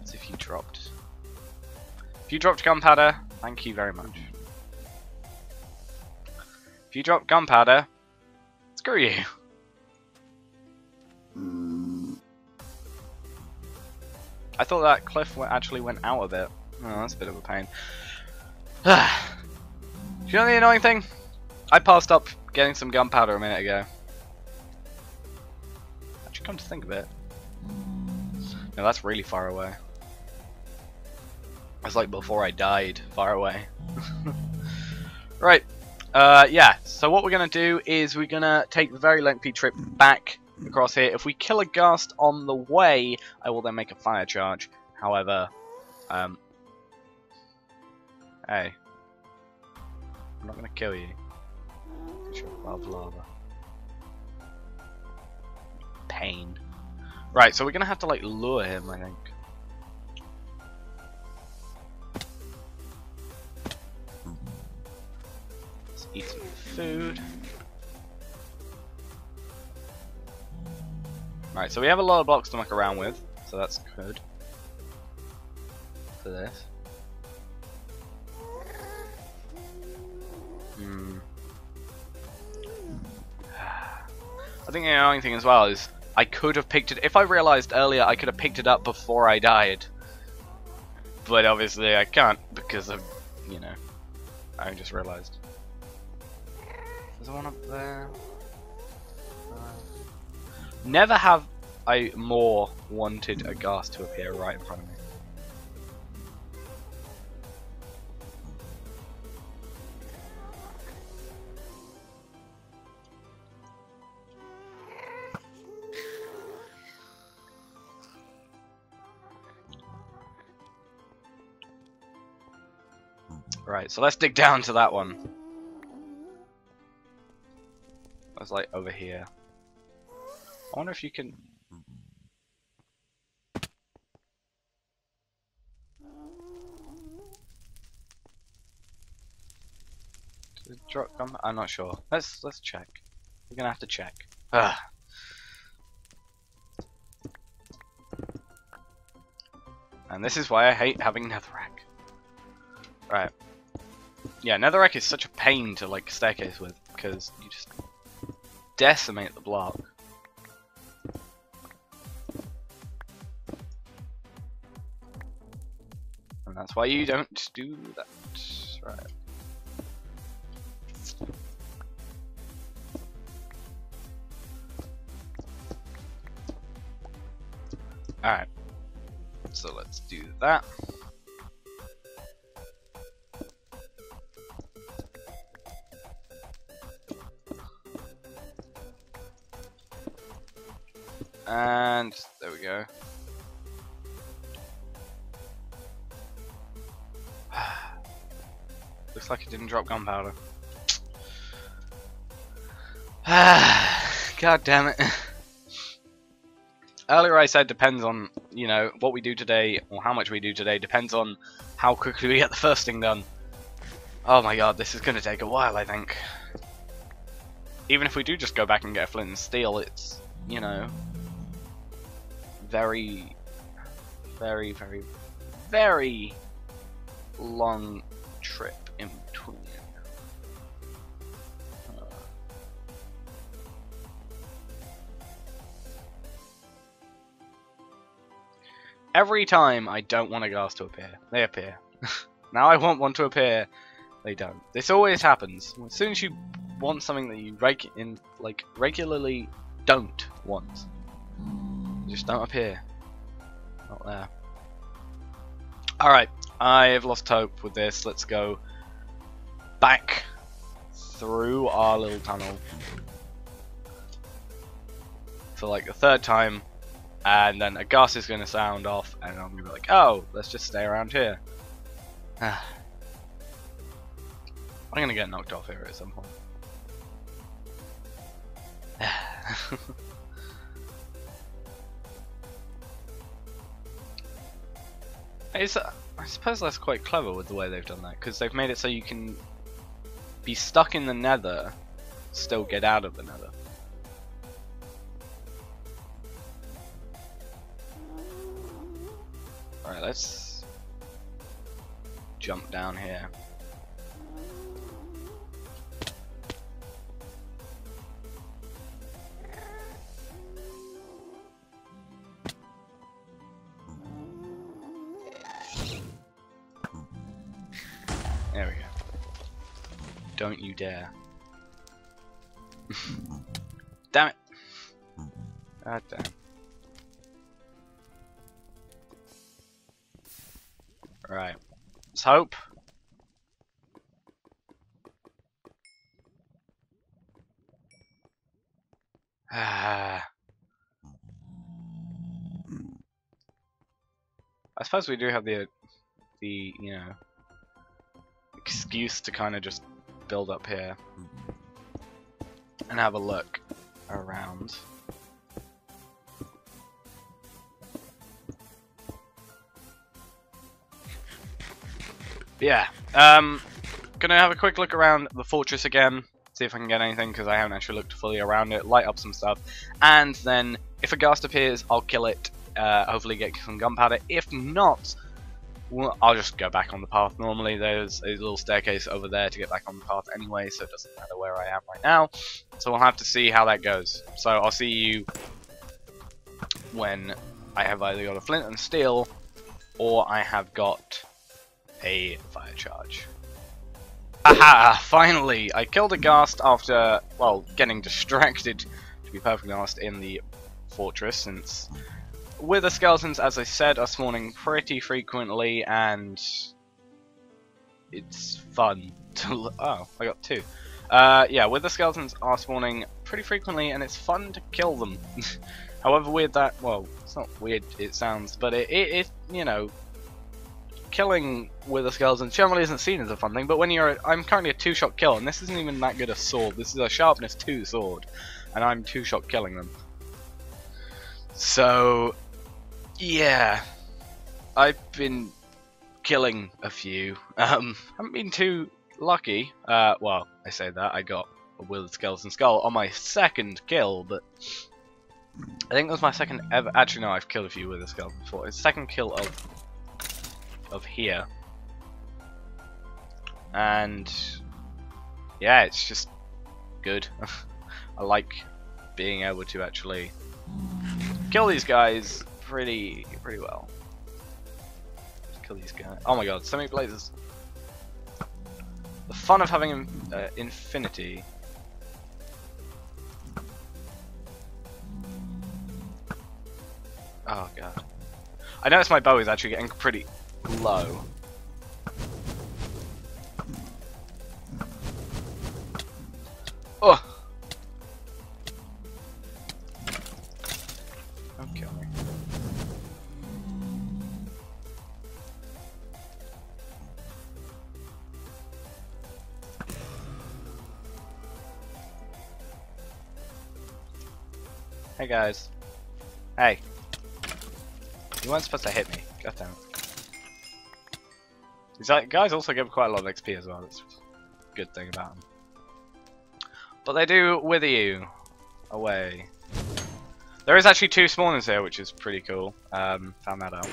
As if you dropped. If you dropped gunpowder, thank you very much. If you dropped gunpowder, screw you. I thought that cliff actually went out a bit. Oh, that's a bit of a pain. Do you know the annoying thing? I passed up getting some gunpowder a minute ago. Actually, come to think of it. No, that's really far away. It's like before I died, far away. Right. Yeah, so what we're going to do is we're going to take the very lengthy trip back across here. If we kill a ghast on the way, I will then make a fire charge. However, hey, I'm not going to kill you. You're above lava. Pain. Right, so we're going to have to like lure him, I think. Let's eat some food. Right, so we have a lot of blocks to muck around with, so that's good. For this. I think the annoying thing as well is I could have picked it. If I realized earlier, I could have picked it up before I died. But obviously I can't because of, you know, I just realized. There's one up there. Never have I more wanted a ghast to appear right in front of me. Right, so let's dig down to that one. That's like over here. I wonder if you can. Did it drop gunpowder? I'm not sure. Let's check. We're gonna have to check. Ugh. And this is why I hate having netherrack. Right. Yeah, netherrack is such a pain to like staircase with because you just decimate the block. And that's why you don't do that. Right. Alright. So let's do that. And there we go. Looks like it didn't drop gunpowder. God damn it. Earlier I said depends on, you know, what we do today, or how much we do today, depends on how quickly we get the first thing done. Oh my god, this is going to take a while, I think. Even if we do just go back and get flint and steel, it's, you know, very, very, very, very long trip in between. Every time I don't want a ghast to appear, they appear. Now I want one to appear, they don't. This always happens. As soon as you want something that you regularly don't want, they just don't appear. Not there. Alright, I've lost hope with this. Let's go back through our little tunnel for like the third time. And then a ghast is going to sound off, and I'm going to be like, oh, let's just stay around here. I'm going to get knocked off here at some point. I suppose that's quite clever with the way they've done that, because they've made it so you can be stuck in the nether, still get out of the nether. Alright, let's jump down here. There we go. Don't you dare. Damn it! God damn. Right. Let's hope. I suppose we do have the you know, excuse to kind of just build up here and have a look around. Yeah, gonna have a quick look around the fortress again, see if I can get anything, because I haven't actually looked fully around it, light up some stuff, and then if a ghast appears, I'll kill it, hopefully get some gunpowder. If not, well, I'll just go back on the path normally. There's a little staircase over there to get back on the path anyway, so it doesn't matter where I am right now, so we'll have to see how that goes. So I'll see you when I have either got a flint and steel, or I have got a fire charge. Aha! Finally! I killed a ghast after, well, getting distracted, to be perfectly honest, in the fortress, since wither skeletons, as I said, are spawning pretty frequently, and it's fun to oh, I got two. Yeah, wither skeletons are spawning pretty frequently, and it's fun to kill them. However weird that, well, it's not weird it sounds, but it you know, killing wither skeletons generally isn't seen as a fun thing, but when you're I'm currently a two-shot kill, and this isn't even that good a sword. This is a sharpness 2 sword, and I'm two-shot killing them. So yeah, I've been killing a few. Haven't been too lucky. Well, I say that I got a withered skeleton skull on my second kill, but I think it was my second ever. Actually, no, I've killed a few withered skeletons before. It's second kill of here, and yeah, it's just good. I like being able to actually kill these guys pretty well. Let's kill these guys. Oh my god, so many blazes. The fun of having infinity. Oh god. I noticed my bow is actually getting pretty low. Oh! Okay. Hey guys. Hey. You weren't supposed to hit me. God damn it. These guys also give quite a lot of XP as well. That's a good thing about them. But they do wither you away. There is actually 2 spawners here, which is pretty cool. Found that out.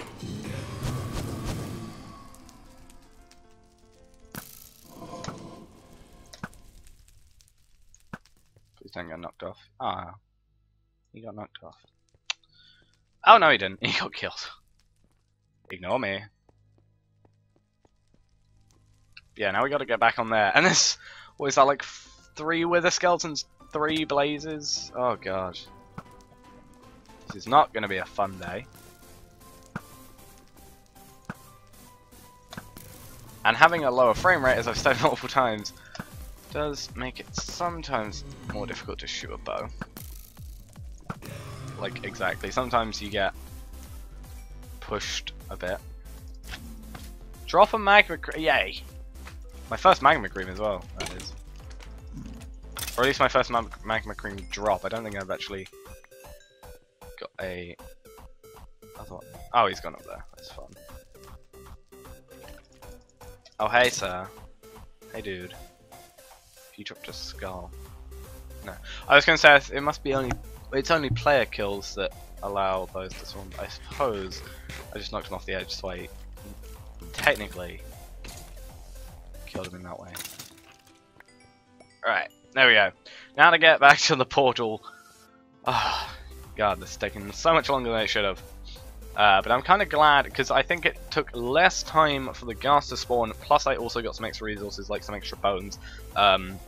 Please don't get knocked off. Ah, he got knocked off. Oh no, he didn't. He got killed. Ignore me. Yeah, now we got to get back on there. And this, what is that, like 3 wither skeletons, 3 blazes? Oh god. This is not going to be a fun day. And having a lower frame rate, as I've said multiple times, does make it sometimes more difficult to shoot a bow. Like, exactly. Sometimes you get pushed a bit. Drop a magma cream. Yay! My first magma cream as well, that is. Or at least my first magma cream drop. I don't think I've actually got a... Oh, he's gone up there. That's fun. Oh, hey, sir. Hey, dude. You dropped a skull. No. I was going to say, it must be only... It's only player kills that allow those to spawn. I suppose I just knocked him off the edge, so I technically killed him in that way. Alright, there we go. Now to get back to the portal. Oh, god, this is taking so much longer than it should have. But I'm kind of glad, because I think it took less time for the ghast to spawn, plus I also got some extra resources, like some extra bones, and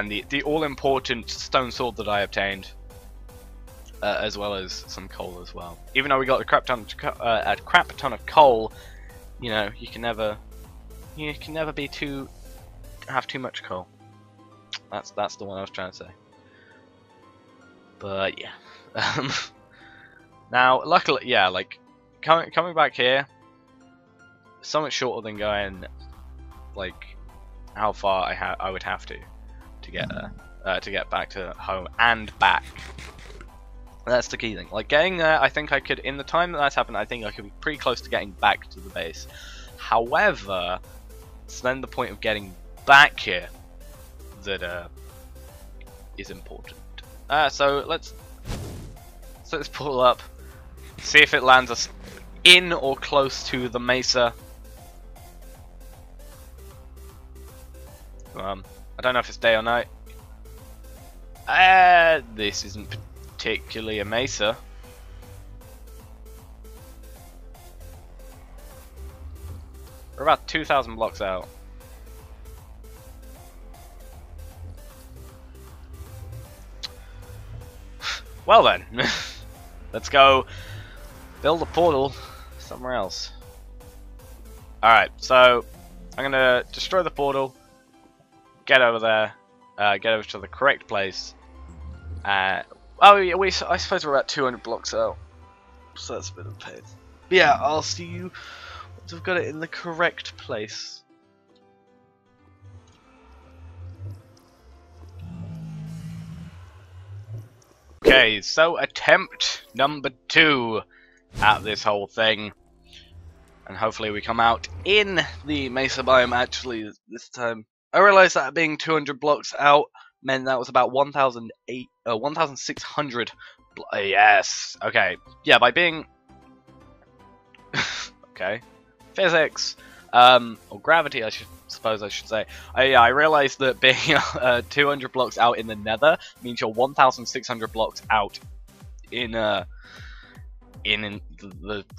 the all-important stone sword that I obtained. As well as some coal as well. Even though we got a crap ton of coal, you know, you can never be have too much coal. That's the one I was trying to say. But yeah. Now, luckily, yeah, like coming back here, so much shorter than going like how far I would have to get there to get back to home and back. That's the key thing. Like, getting there, I think I could, in the time that that's happened, I think I could be pretty close to getting back to the base. However, it's then the point of getting back here that is important. So let's pull up, see if it lands us in or close to the Mesa. I don't know if it's day or night. This isn't particularly a Mesa. We're about 2,000 blocks out. Well then, let's go build a portal somewhere else. Alright, so I'm gonna destroy the portal, get over there, get over to the correct place. Oh yeah, I suppose we're about 200 blocks out, so that's a bit of a pain. But yeah, I'll see you once I've got it in the correct place. Okay, so attempt number 2 at this whole thing. and hopefully we come out in the Mesa biome actually this time. I realized that being 200 blocks out meant that was about 1,600. Yes. Okay. Yeah. By being okay, physics, or gravity, I suppose I should say. I realized that being 200 blocks out in the Nether means you're 1,600 blocks out in the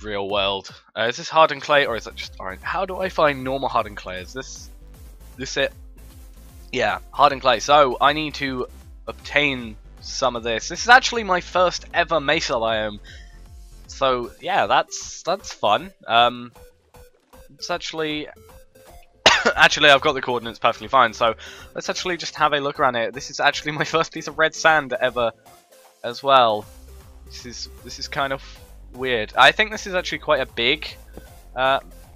real world. Is this hardened clay or is that just iron? How do I find normal hardened clay? Is this it? Yeah, hardened clay. So I need to obtain some of this. This is actually my first ever Mesa biome. So yeah, that's fun. It's actually actually I've got the coordinates perfectly fine. So let's actually just have a look around here. This is actually my first piece of red sand ever, as well. This is kind of weird. I think this is actually quite a big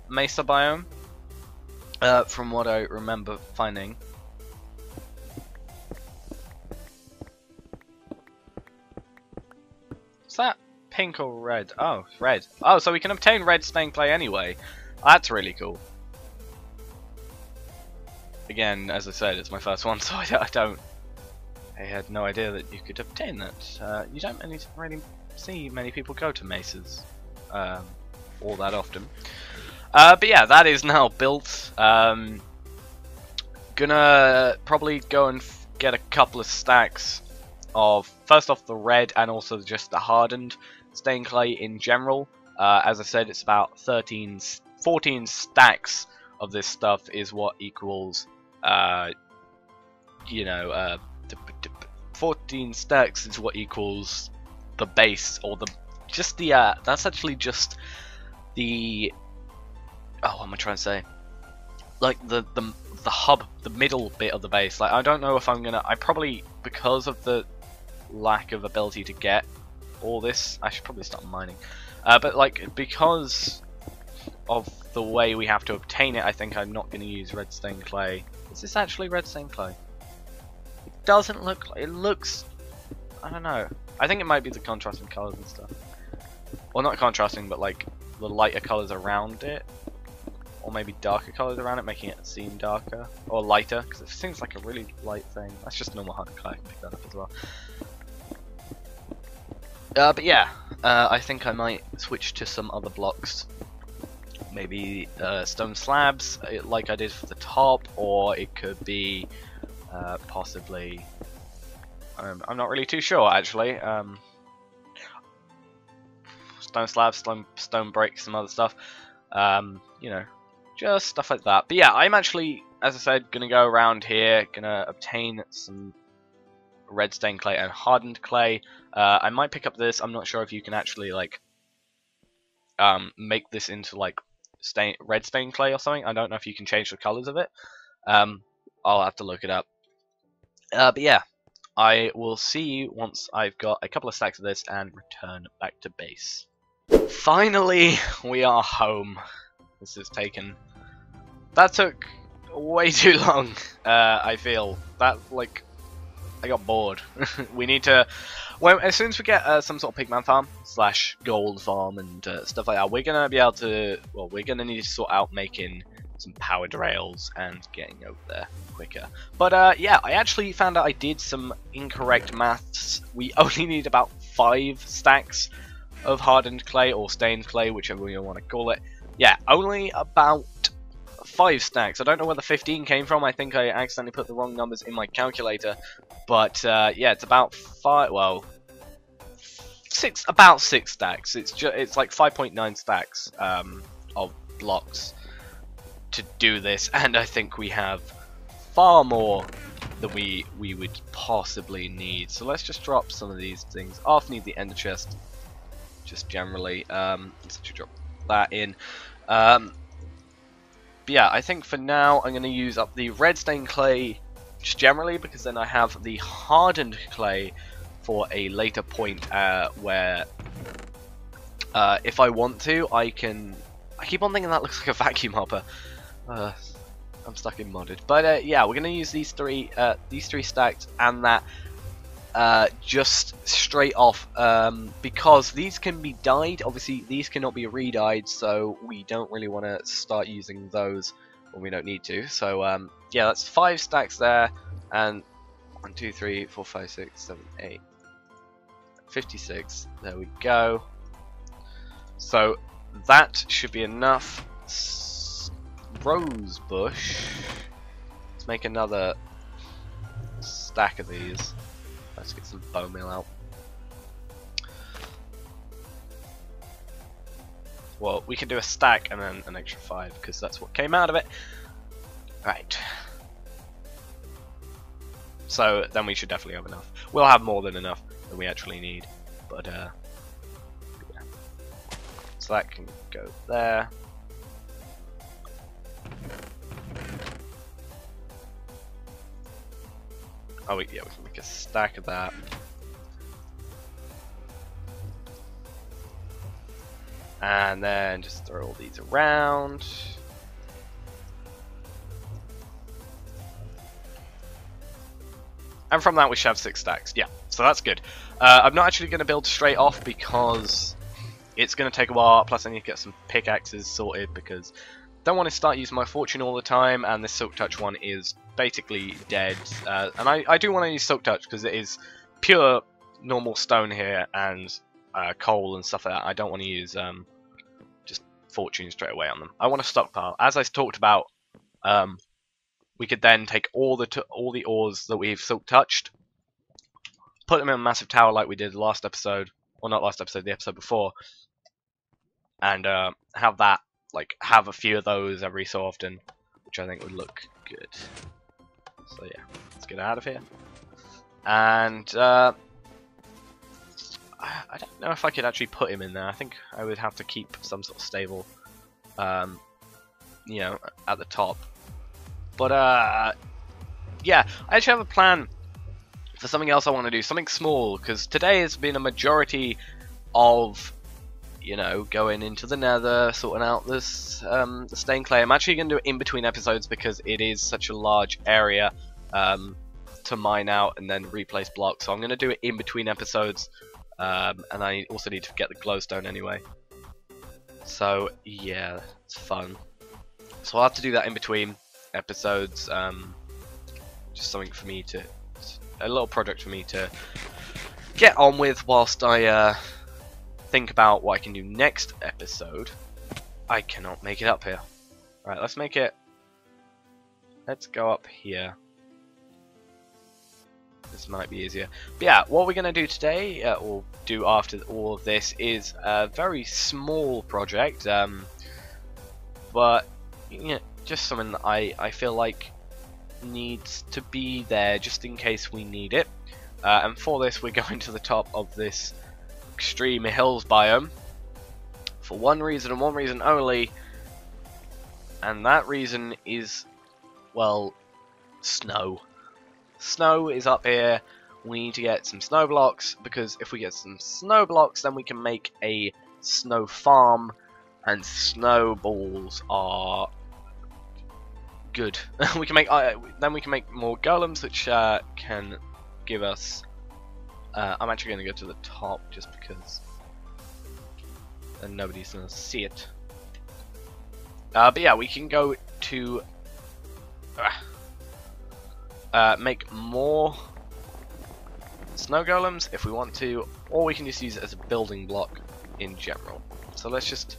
Mesa biome, from what I remember finding. Is that pink or red? Oh, red. Oh, so we can obtain red stained clay anyway. That's really cool. Again, as I said, it's my first one, so I had no idea that you could obtain that. You don't really see many people go to mesas all that often. But yeah, that is now built. Gonna probably go and get a couple of stacks of, first off, the red and also just the hardened stained clay in general. As I said, it's about 14 stacks of this stuff is what equals, 14 stacks is what equals the base, or that's actually just the, what am I trying to say? Like the hub, the middle bit of the base. Like, I don't know if I probably, because of the lack of ability to get all this, I should probably start mining. But like, because of the way we have to obtain it, I think I'm not going to use red stained clay. Is this actually red stained clay? It doesn't look like, it looks, I don't know. I think it might be the contrasting colors and stuff. Well, not contrasting, but like the lighter colors around it. Or maybe darker colors around it, making it seem darker. Or lighter, because it seems like a really light thing. That's just normal hardened clay, I can pick that up as well. But yeah, I think I might switch to some other blocks. Maybe stone slabs, like I did for the top, or it could be possibly, I'm not really too sure actually. Stone slabs, stone bricks, some other stuff. You know, just stuff like that. But yeah, I'm actually, as I said, gonna go around here, gonna obtain some red stained clay and hardened clay. I might pick up this. I'm not sure if you can actually like make this into like red stained clay or something. I don't know if you can change the colors of it. I'll have to look it up. But yeah, I will see you once I've got a couple of stacks of this and return back to base. Finally, we are home. This has taken... That took way too long. I feel that, like, I got bored. We need to... Well, as soon as we get some sort of pigman farm / gold farm and stuff like that, we're gonna be able to... Well, we're gonna need to sort out making some powered rails and getting over there quicker. But yeah, I actually found out I did some incorrect maths. We only need about 5 stacks of hardened clay or stained clay, whichever you want to call it. Yeah, only about 5 stacks. I don't know where the 15 came from. I think I accidentally put the wrong numbers in my calculator. But yeah, it's about 5. Well, about 6 stacks. It's like 5.9 stacks of blocks to do this, and I think we have far more than we would possibly need. So let's just drop some of these things off. Need the ender chest, just generally. Let's drop that in. But yeah, I think for now I'm going to use up the red stained clay just generally, because then I have the hardened clay for a later point where if I want to, I can... I keep on thinking that looks like a vacuum hopper. I'm stuck in modded. But yeah, we're going to use these three stacks and that just straight off, because these can be dyed. Obviously these cannot be re-dyed, so we don't really want to start using those when we don't need to. So yeah, that's 5 stacks there, and 1, 2, 3, 4, 5, 6, 7, 8, 56. There we go. So that should be enough. Rose bush. Let's make another stack of these. Let's get some bone meal out. Well, we can do a stack and then an extra 5 because that's what came out of it. Right. So then we should definitely have enough. We'll have more than enough than we actually need. But yeah. So that can go there. Oh yeah, we can make a stack of that. And then just throw all these around. And from that we should have 6 stacks. Yeah, so that's good. I'm not actually going to build straight off because it's going to take a while. Plus I need to get some pickaxes sorted because I don't want to start using my fortune all the time. And this silk touch one is basically dead. And I do want to use silk touch because it is pure normal stone here and coal and stuff like that. I don't want to use just fortune straight away on them. I want to stockpile. As I talked about, we could then take all the ores that we've silk touched, put them in a massive tower like we did last episode, or not last episode, the episode before, and have that, like, have a few of those every so often, which I think would look good. So yeah, let's get out of here. And I don't know if I could actually put him in there. I think I would have to keep some sort of stable, you know, at the top. But yeah, I actually have a plan for something else I want to do, something small, because today has been a majority of, you know, going into the nether, sorting out this the stained clay. I'm actually going to do it in between episodes because it is such a large area to mine out and then replace blocks. So I'm going to do it in between episodes, and I also need to get the glowstone anyway. So yeah, it's fun. So I'll have to do that in between episodes. Just something for me to, a little project for me to get on with whilst I think about what I can do next episode. I cannot make it up here. Right, let's make it. Let's go up here. This might be easier. But yeah, what we're going to do today, or do after all of this, is a very small project. But you know, just something that I feel like needs to be there just in case we need it. And for this, we're going to the top of this extreme hills biome for one reason and one reason only, and that reason is, well, snow. Snow is up here. We need to get some snow blocks, because if we get some snow blocks, then we can make a snow farm, and snowballs are good. We can make then we can make more golems, which can give us. I'm actually going to go to the top just because then nobody's going to see it. But yeah, we can go to make more snow golems if we want to, or we can just use it as a building block in general. So let's just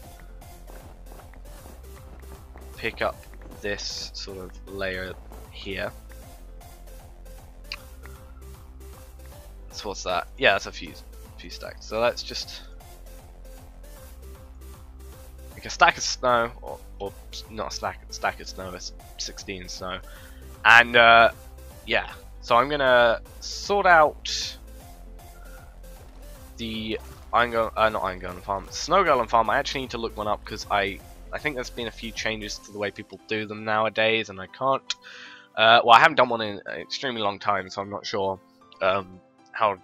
pick up this sort of layer here. So what's that? Yeah, that's a few stacks. So let's just make a stack of snow, or not a stack of snow, it's 16 snow. And yeah, so I'm gonna sort out the not iron golem farm, snow golem farm. I actually need to look one up because I think there's been a few changes to the way people do them nowadays, and I can't. Well, I haven't done one in an extremely long time, so I'm not sure how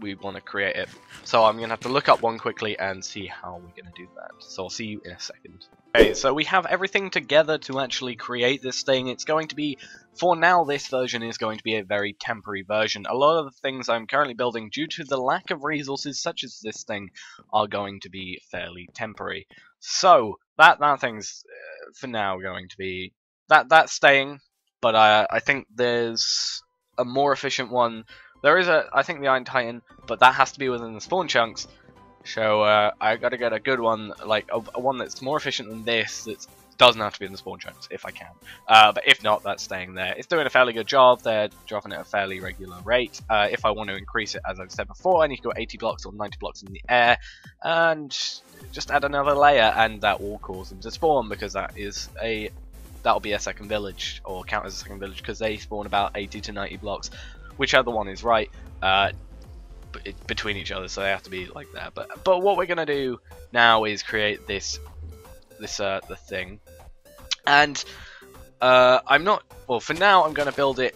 we want to create it. So I'm going to have to look up one quickly and see how we're going to do that. So I'll see you in a second. Okay, so we have everything together to actually create this thing. It's going to be, for now, this version is going to be a very temporary version. A lot of the things I'm currently building, due to the lack of resources such as this thing, are going to be fairly temporary. So that thing's for now going to be that's staying, but I think there's a more efficient one. There is I think the Iron Titan, but that has to be within the spawn chunks. So I gotta get a good one, like a one that's more efficient than this, that doesn't have to be in the spawn chunks, if I can. But if not, that's staying there. It's doing a fairly good job. They're dropping at a fairly regular rate. If I want to increase it, as I've said before, I need to go 80 blocks or 90 blocks in the air, and just add another layer, and that will cause them to spawn, because that'll be a second village, or count as a second village, because they spawn about 80 to 90 blocks, whichever one is right. Between each other, so they have to be like that. But what we're gonna do now is create the thing, and I'm not, well, for now I'm gonna build it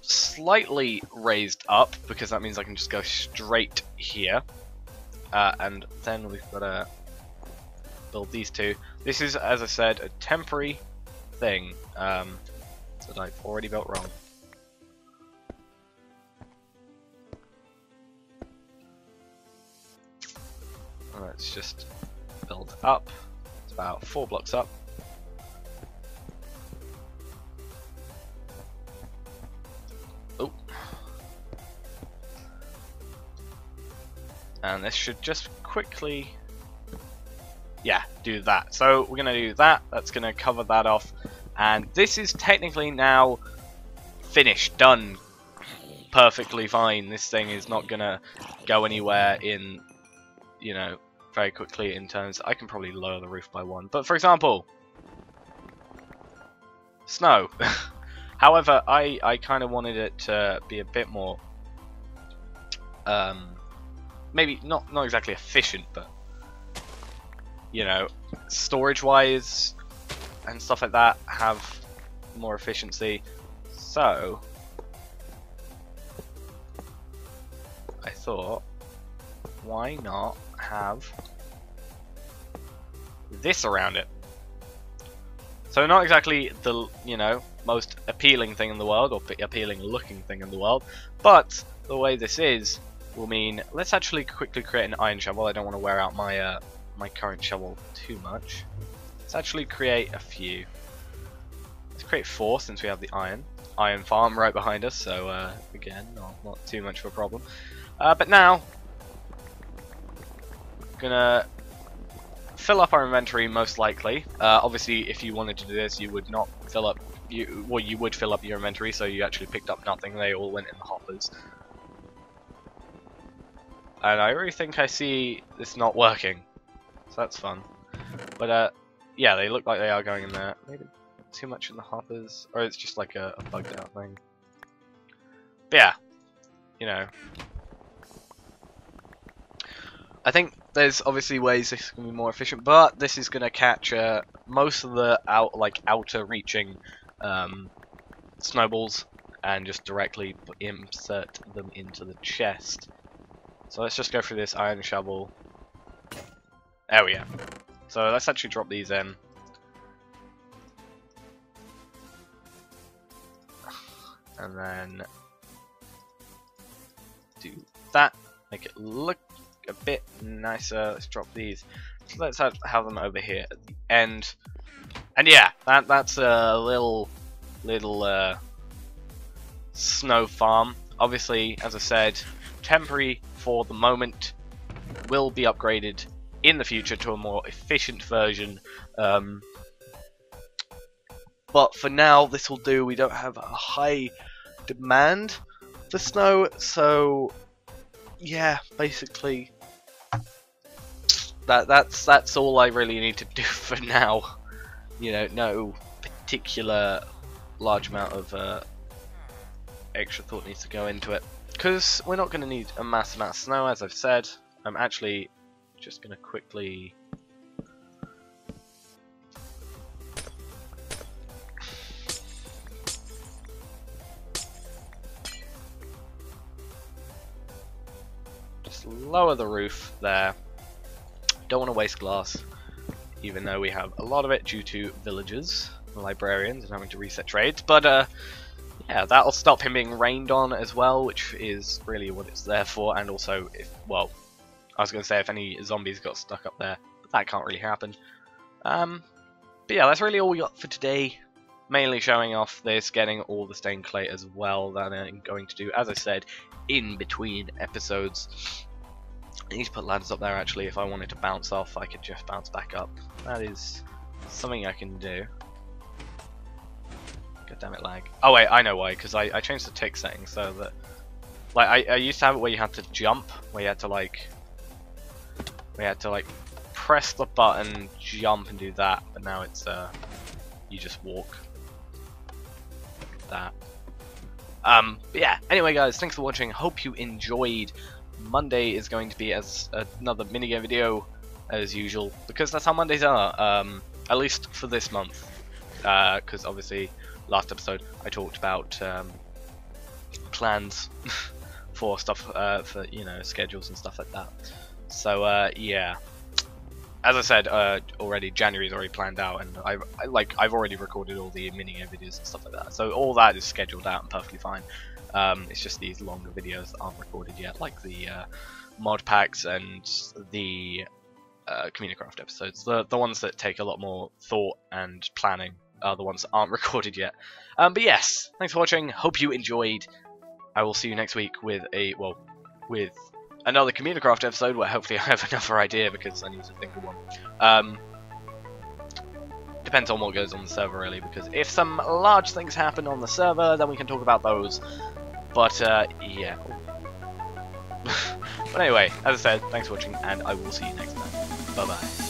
slightly raised up, because that means I can just go straight here, and then we've got to build these two. This is, as I said, a temporary thing that I've already built wrong. Let's just build up. It's about 4 blocks up. Oh. And this should just quickly, yeah, do that. So we're going to do that. That's going to cover that off. And this is technically now finished, done, perfectly fine. This thing is not going to go anywhere in, you know, very quickly in terms. I can probably lower the roof by 1, but for example, snow. However, I kind of wanted it to be a bit more, maybe not exactly efficient, but you know, storage wise and stuff like that, have more efficiency. So I thought, why not have this around it? So not exactly the, you know, most appealing thing in the world, or appealing looking thing in the world, but the way this is will mean, let's actually quickly create an iron shovel. I don't want to wear out my my current shovel too much. Let's actually create a few. Let's create 4, since we have the iron farm right behind us, so again, not too much of a problem. But now gonna fill up our inventory, most likely. Obviously, if you wanted to do this, you would not fill up. You would fill up your inventory, so you actually picked up nothing. They all went in the hoppers. And I really think I see this not working, so that's fun. But yeah, they look like they are going in there. Maybe too much in the hoppers, or it's just like a bugged out thing. But yeah, you know, I think there's obviously ways this can be more efficient, but this is going to catch most of the outer reaching snowballs and just directly insert them into the chest. So let's just go through this iron shovel. There we go. So let's actually drop these in. And then do that. Make it look a bit nicer. Let's drop these. So let's have them over here at the end. And yeah, that's a little snow farm. Obviously, as I said, temporary for the moment. Will be upgraded in the future to a more efficient version. But for now, this will do. We don't have a high demand for snow, so yeah, basically that's all I really need to do for now. You know, no particular large amount of extra thought needs to go into it, because we're not going to need a massive amount of snow, as I've said. I'm actually just going to quickly lower the roof there. Don't want to waste glass, even though we have a lot of it due to villagers, librarians, and having to reset trades. But yeah, that'll stop him being rained on as well, which is really what it's there for. And also, if, well, I was going to say if any zombies got stuck up there, but that can't really happen. But yeah, that's really all we got for today. Mainly showing off this, getting all the stained clay as well that I'm going to do, as I said, in between episodes. I need to put ladders up there actually. If I wanted to bounce off, I could just bounce back up. That is something I can do. God damn it, lag. Oh wait, I know why, because I changed the tick setting so that, like, I used to have it where you had to jump, where you had to like press the button, jump and do that, but now it's you just walk. That. But yeah, anyway guys, thanks for watching, hope you enjoyed. Monday is going to be as another minigame video as usual, because that's how Mondays are, at least for this month, because obviously last episode I talked about plans for stuff, for, you know, schedules and stuff like that. So yeah, as I said already, January's already planned out, and I've already recorded all the minigame videos and stuff like that. So all that is scheduled out and perfectly fine. It's just these longer videos that aren't recorded yet, like the mod packs and the Communicraft episodes. The ones that take a lot more thought and planning are the ones that aren't recorded yet. But yes, thanks for watching. Hope you enjoyed. I will see you next week with another Communicraft episode where hopefully I have another idea, because I need to think of one. Depends on what goes on the server really, because if some large things happen on the server, then we can talk about those. But yeah. But anyway, as I said, thanks for watching, and I will see you next time. Bye bye.